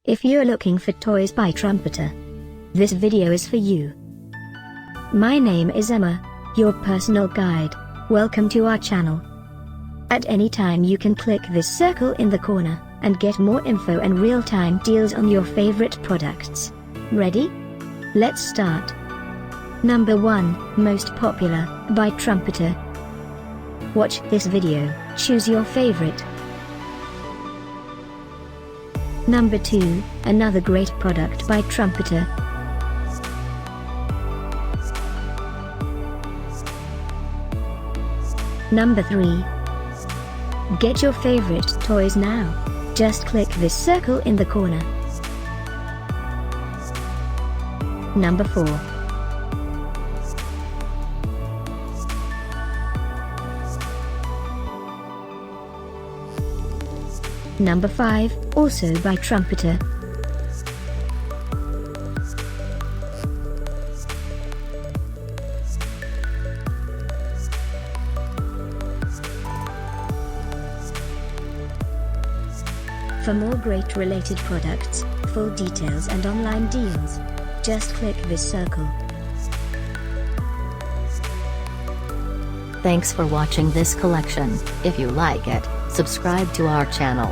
If you're looking for toys by Trumpeter, this video is for you. My name is Emma, your personal guide. Welcome to our channel. At any time you can click this circle in the corner, and get more info and real-time deals on your favorite products. Ready? Let's start. Number 1, Most Popular, by Trumpeter. Watch this video, choose your favorite. Number 2, another great product by Trumpeter. Number 3. Get your favorite toys now. Just click this circle in the corner. Number 4. Number 5, also by Trumpeter. For more great related products, full details and online deals, just click this circle. Thanks for watching this collection. If you like it, subscribe to our channel.